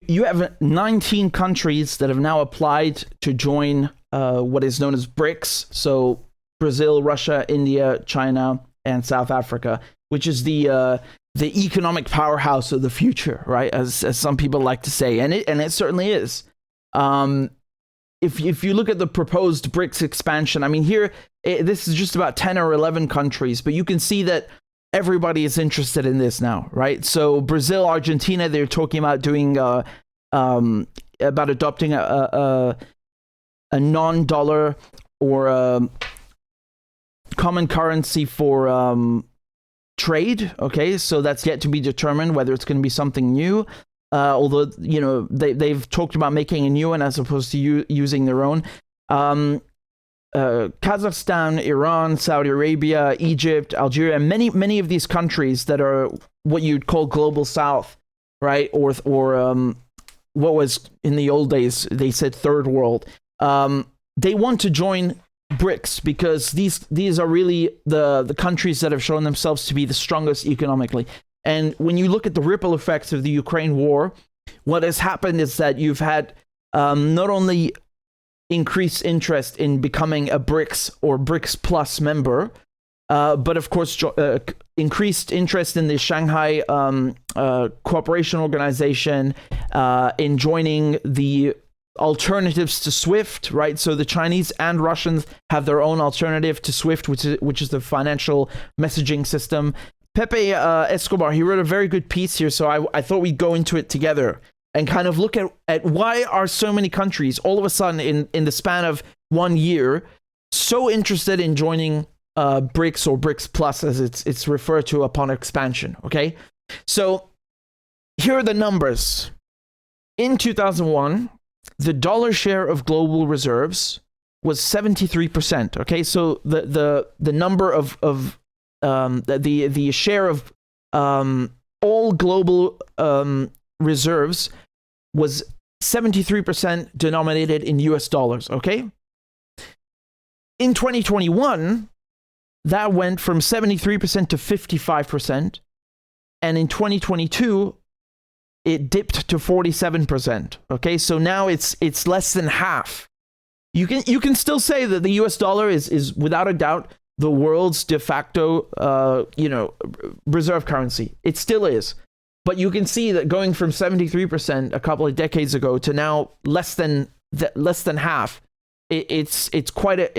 you have 19 countries that have now applied to join what is known as BRICS. So Brazil, Russia, India, China, and South Africa, which is the economic powerhouse of the future, right? As some people like to say, and it certainly is. If you look at the proposed BRICS expansion, I mean, this is just about 10 or 11 countries, but you can see that everybody is interested in this now, right? So Brazil, Argentina, they're talking about doing about adopting a non-dollar or common currency for trade. Okay, so that's yet to be determined whether it's going to be something new. Although they've talked about making a new one as opposed to using their own. Kazakhstan, Iran, Saudi Arabia, Egypt, Algeria, many of these countries that are what you'd call global south, right? Or what was in the old days they said third world. They want to join BRICS because these are really the countries that have shown themselves to be the strongest economically. And when you look at the ripple effects of the Ukraine war, what has happened is that you've had not only increased interest in becoming a BRICS or BRICS Plus member, but of course increased interest in the Shanghai Cooperation Organization, in joining the alternatives to SWIFT, right? So the Chinese and Russians have their own alternative to SWIFT, which is the financial messaging system. Pepe Escobar, he wrote a very good piece here, so I thought we'd go into it together and kind of look at why are so many countries all of a sudden in the span of 1 year so interested in joining BRICS or BRICS Plus as it's referred to upon expansion, okay? So here are the numbers. In 2001, the dollar share of global reserves was 73%, okay? So the number of the share of all global reserves was 73% denominated in US dollars, okay? In 2021, that went from 73% to 55%, and in 2022, it dipped to 47%, okay? So now it's less than half. You can still say that the US dollar is without a doubt the world's de facto, reserve currency. It still is. But you can see that going from 73% a couple of decades ago to now less than half, it's quite a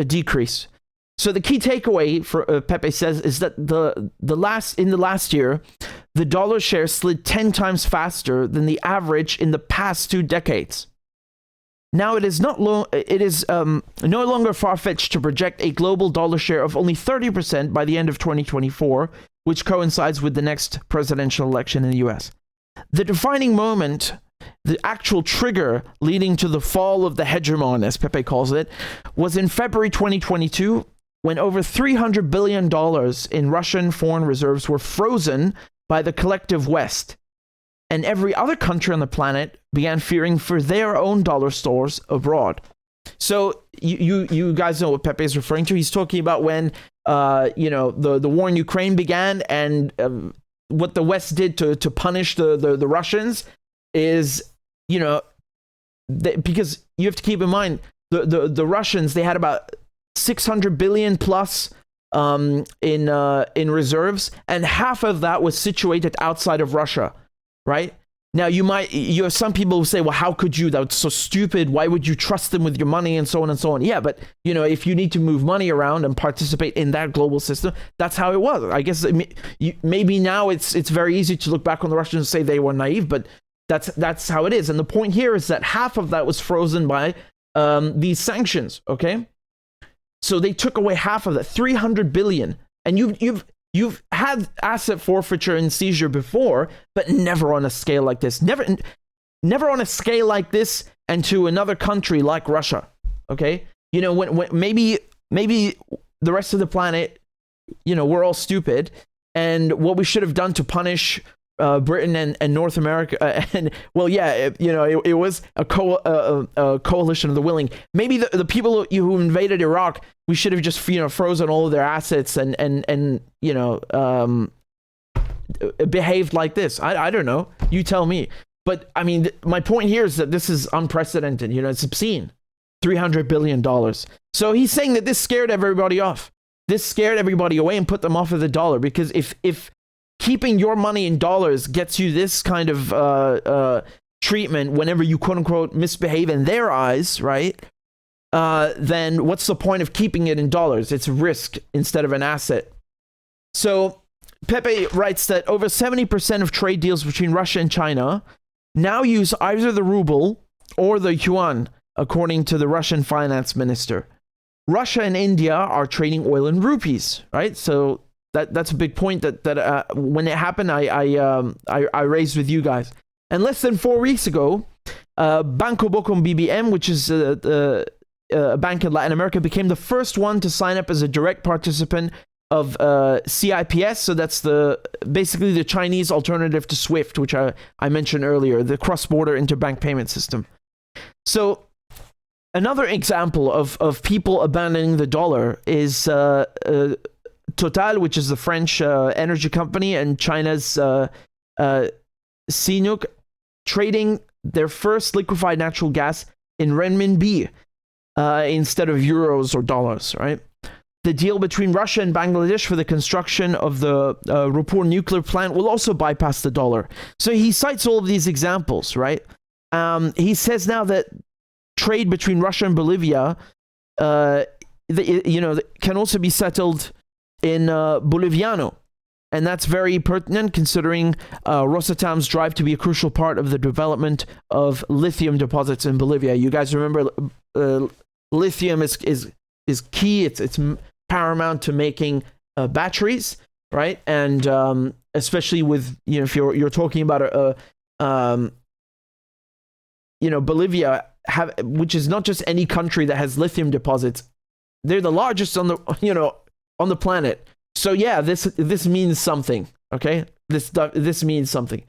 decrease. So the key takeaway for Pepe says is that in the last year, the dollar share slid 10 times faster than the average in the past 2 decades. Now it is no longer far-fetched to project a global dollar share of only 30% by the end of 2024, which coincides with the next presidential election in the US. The defining moment, the actual trigger leading to the fall of the hegemon, as Pepe calls it, was in February 2022, when over $300 billion in Russian foreign reserves were frozen by the collective West, and every other country on the planet began fearing for their own dollar stores abroad. So you guys know what Pepe is referring to. He's talking about when the war in Ukraine began, and what the West did to punish the Russians is, because you have to keep in mind the Russians, they had about 600 billion plus in reserves, and half of that was situated outside of Russia, right? Now you have some people who say, well, how could you? That's so stupid. Why would you trust them with your money and so on and so on? Yeah, but if you need to move money around and participate in that global system, that's how it was. I guess maybe now it's very easy to look back on the Russians and say they were naive, but that's how it is. And the point here is that half of that was frozen by these sanctions. Okay, so they took away half of that, 300 billion, and You've had asset forfeiture and seizure before, but never on a scale like this. Never on a scale like this, and to another country like Russia. Okay, when maybe the rest of the planet, we're all stupid, and what we should have done to punish Britain and North America, and well, yeah, it was a coalition of the willing. Maybe the people who invaded Iraq, we should have just frozen all of their assets and behaved like this? I don't know. You tell me. But I mean, my point here is that this is unprecedented. You know, it's obscene. $300 billion. So he's saying that this scared everybody off. This scared everybody away and put them off of the dollar. Because if keeping your money in dollars gets you this kind of treatment whenever you quote unquote misbehave in their eyes, right? Then what's the point of keeping it in dollars? It's risk instead of an asset. So Pepe writes that over 70% of trade deals between Russia and China now use either the ruble or the yuan, according to the Russian finance minister. Russia and India are trading oil in rupees, right? So that's a big point that when it happened, I raised with you guys. And less than 4 weeks ago, Banco Bocom BBM, which is a bank in Latin America, became the first one to sign up as a direct participant of CIPS. So that's basically the Chinese alternative to SWIFT, which I mentioned earlier, the cross-border interbank payment system. So another example of people abandoning the dollar is Total, which is the French energy company, and China's Sinopec, trading their first liquefied natural gas in renminbi instead of euros or dollars, right? The deal between Russia and Bangladesh for the construction of the Raipur nuclear plant will also bypass the dollar. So he cites all of these examples, right? He says now that trade between Russia and Bolivia, can also be settled in Boliviano. And that's very pertinent considering Rosatom's drive to be a crucial part of the development of lithium deposits in Bolivia. You guys remember lithium is key. It's paramount to making batteries, right? And especially with, if you're talking about Bolivia, which is not just any country that has lithium deposits. They're the largest on the planet. So yeah, this means something. Okay, this means something.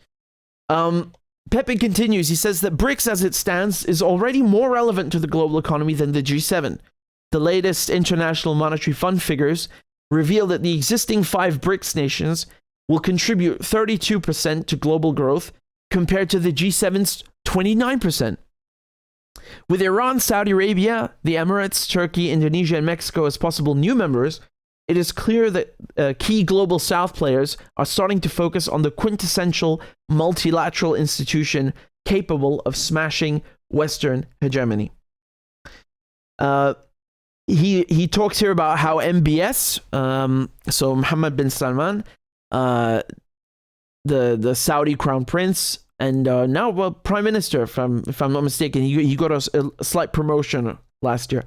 Pepe continues. He says that BRICS, as it stands, is already more relevant to the global economy than the G7. The latest International Monetary Fund figures reveal that the existing 5 BRICS nations will contribute 32% to global growth compared to the G7's 29%. With Iran, Saudi Arabia, the Emirates, Turkey, Indonesia, and Mexico as possible new members, it is clear that key global South players are starting to focus on the quintessential multilateral institution capable of smashing Western hegemony. He talks here about how MBS, so Mohammed bin Salman, the Saudi crown prince, and now prime minister, if I'm not mistaken, he got a slight promotion last year.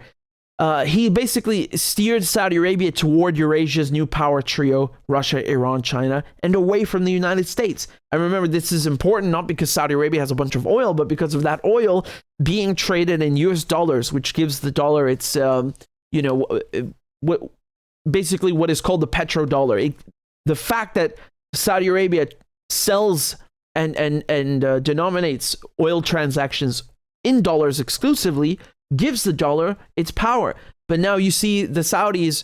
He basically steered Saudi Arabia toward Eurasia's new power trio, Russia, Iran, China, and away from the United States. And remember, this is important not because Saudi Arabia has a bunch of oil, but because of that oil being traded in US dollars, which gives the dollar its, basically what is called the petrodollar. The fact that Saudi Arabia sells and denominates oil transactions in dollars exclusively gives the dollar its power. But now you see the Saudis,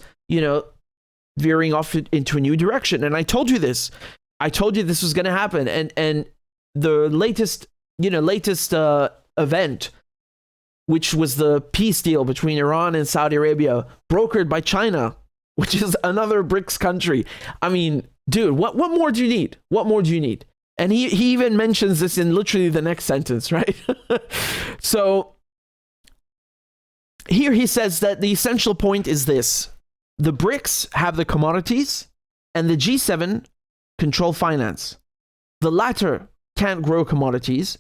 veering off into a new direction. And I told you this. I told you this was going to happen. And the latest event, which was the peace deal between Iran and Saudi Arabia, brokered by China, which is another BRICS country. I mean, dude, what more do you need? What more do you need? And he even mentions this in literally the next sentence, right? So here he says that the essential point is this: the BRICS have the commodities, and the G7 control finance. The latter can't grow commodities,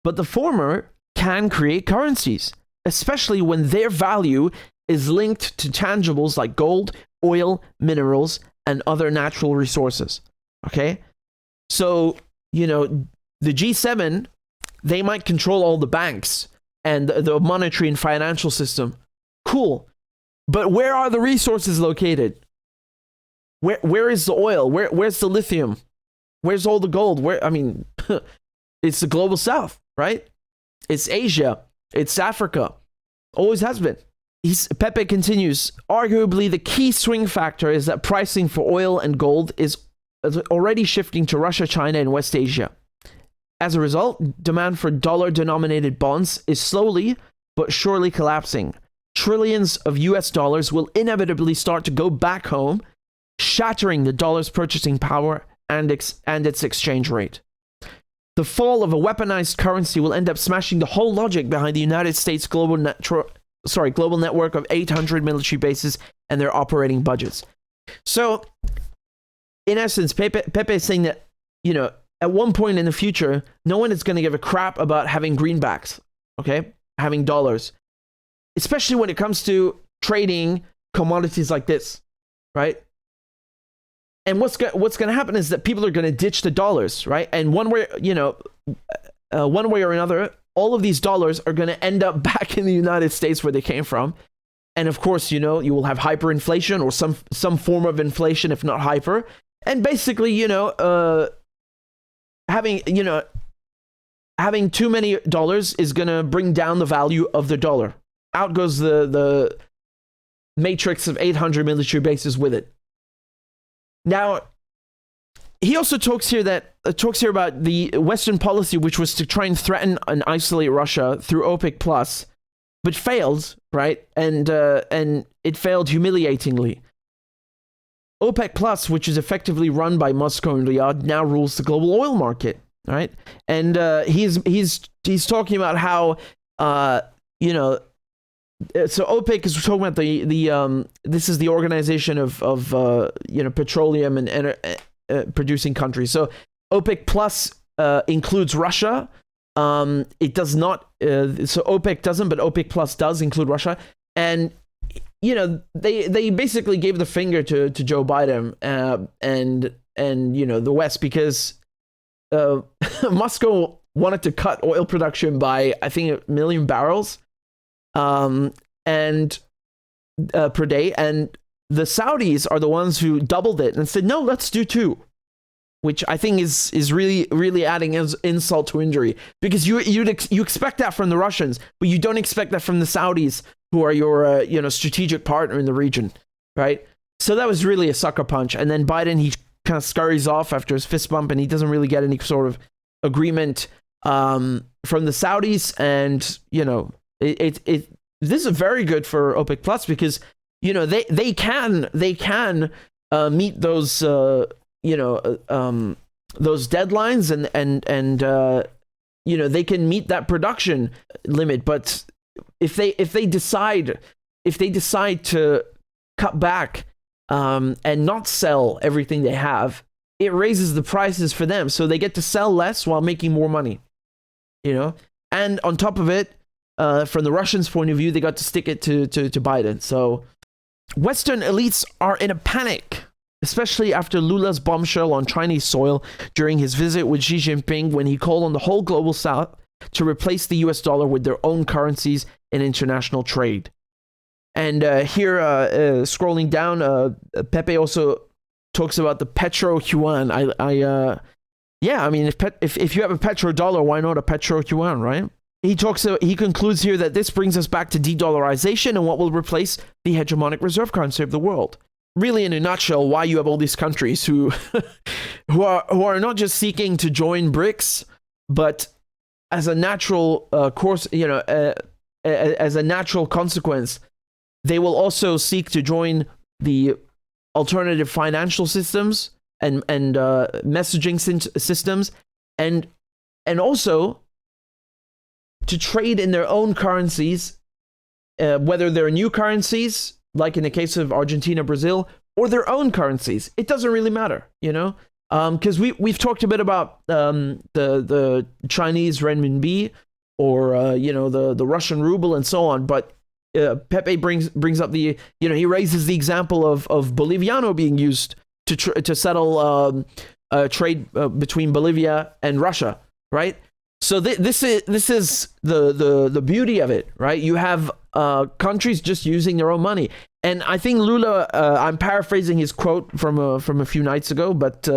but the former can create currencies, especially when their value is linked to tangibles like gold, oil, minerals, and other natural resources. Okay? So, the G7, they might control all the banks and the monetary and financial system. Cool. But where are the resources located? Where is the oil? Where's the lithium? Where's all the gold? It's the global South, right? It's Asia. It's Africa. Always has been. Pepe continues, arguably the key swing factor is that pricing for oil and gold is already shifting to Russia, China, and West Asia. As a result, demand for dollar-denominated bonds is slowly but surely collapsing. Trillions of US dollars will inevitably start to go back home, shattering the dollar's purchasing power and its exchange rate. The fall of a weaponized currency will end up smashing the whole logic behind the United States global network of 800 military bases and their operating budgets. So, in essence, Pepe is saying that, at one point in the future, no one is going to give a crap about having greenbacks, okay? Having dollars. Especially when it comes to trading commodities like this, right? And what's going to happen is that people are going to ditch the dollars, right? And one way or another, all of these dollars are going to end up back in the United States where they came from. And of course, you will have hyperinflation or some form of inflation, if not hyper. And basically, having too many dollars is going to bring down the value of the dollar. Out goes the matrix of 800 military bases with it. Now, he also talks here about the Western policy, which was to try and threaten and isolate Russia through OPEC Plus, but failed, right? And it failed humiliatingly. OPEC Plus, which is effectively run by Moscow and Riyadh, now rules the global oil market, right? And he's talking about how so OPEC is talking about the this is the organization of petroleum and producing countries. So OPEC Plus includes Russia. It does not. So OPEC doesn't, but OPEC Plus does include Russia. And they basically gave the finger to Joe Biden and the West, because Moscow wanted to cut oil production by, I think, 1 million barrels per day, and the Saudis are the ones who doubled it and said, no, let's do 2, which I think is really adding insult to injury, because you expect that from the Russians, but you don't expect that from the Saudis, who are your strategic partner in the region, right? So that was really a sucker punch. And then Biden, he kind of scurries off after his fist bump, and he doesn't really get any sort of agreement from the Saudis. And this is very good for OPEC Plus, because they can meet those deadlines and they can meet that production limit. But if they decide to cut back and not sell everything they have, it raises the prices for them, so they get to sell less while making more money. And on top of it, from the Russians' point of view, they got to stick it to Biden. So Western elites are in a panic, especially after Lula's bombshell on Chinese soil during his visit with Xi Jinping, when he called on the whole global South to replace the US dollar with their own currencies in international trade. And here, scrolling down, Pepe also talks about the petro yuan. If you have a petrodollar, why not a petro yuan, right? He concludes here that this brings us back to de-dollarization and what will replace the hegemonic reserve currency of the world. Really, in a nutshell, why you have all these countries who are not just seeking to join BRICS, but as a natural as a natural consequence, they will also seek to join the alternative financial systems and messaging systems, and also to trade in their own currencies, whether they're new currencies, like in the case of Argentina, Brazil, or their own currencies. It doesn't really matter, because we've talked a bit about the Chinese renminbi, or the Russian ruble and so on. But Pepe brings up he raises the example of Boliviano being used to settle trade between Bolivia and Russia, right? So this is the beauty of it, right? You have countries just using their own money. And I think Lula, I'm paraphrasing his quote from a few nights ago, but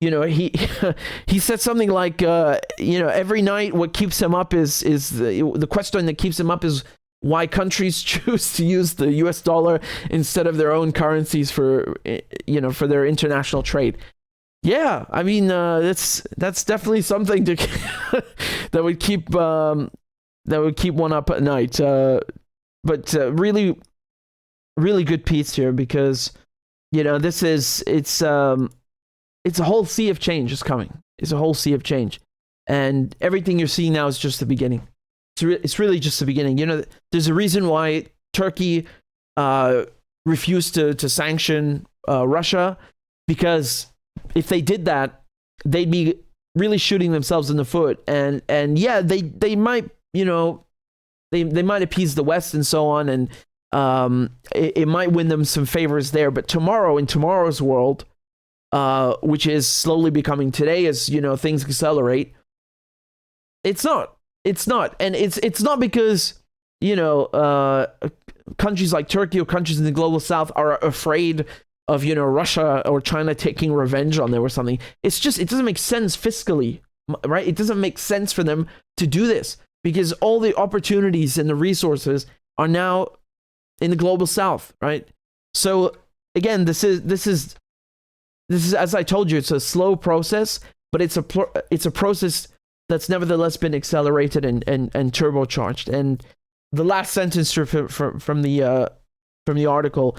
he said something like, every night what keeps him up is the question that keeps him up is why countries choose to use the US dollar instead of their own currencies for their international trade. Yeah, I mean, that's definitely something to that would keep one up at night. But really, really good piece here, because it's a whole sea of change is coming. It's a whole sea of change, and everything you're seeing now is just the beginning. It's really just the beginning. There's a reason why Turkey refused to sanction Russia, because if they did that, they'd be really shooting themselves in the foot. And yeah, they might, they might appease the West and so on, and it might win them some favors there. But tomorrow, in tomorrow's world, which is slowly becoming today as things accelerate, it's not, and it's not because countries like Turkey or countries in the global South are afraid of Russia or China taking revenge on them or something. It's just, it doesn't make sense fiscally, right? It doesn't make sense for them to do this, because all the opportunities and the resources are now in the global South, right? So again, this is as I told you, it's a slow process, but it's a process that's nevertheless been accelerated and turbocharged. And the last sentence from the article: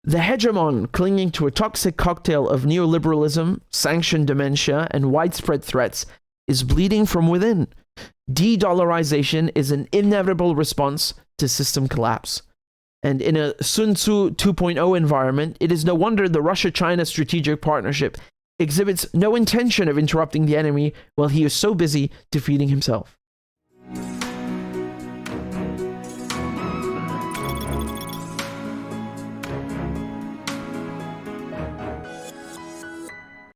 the hegemon, clinging to a toxic cocktail of neoliberalism, sanctioned dementia, and widespread threats, is bleeding from within. De-dollarization is an inevitable response to system collapse. And in a Sun Tzu 2.0 environment, it is no wonder the Russia-China strategic partnership exhibits no intention of interrupting the enemy while he is so busy defeating himself.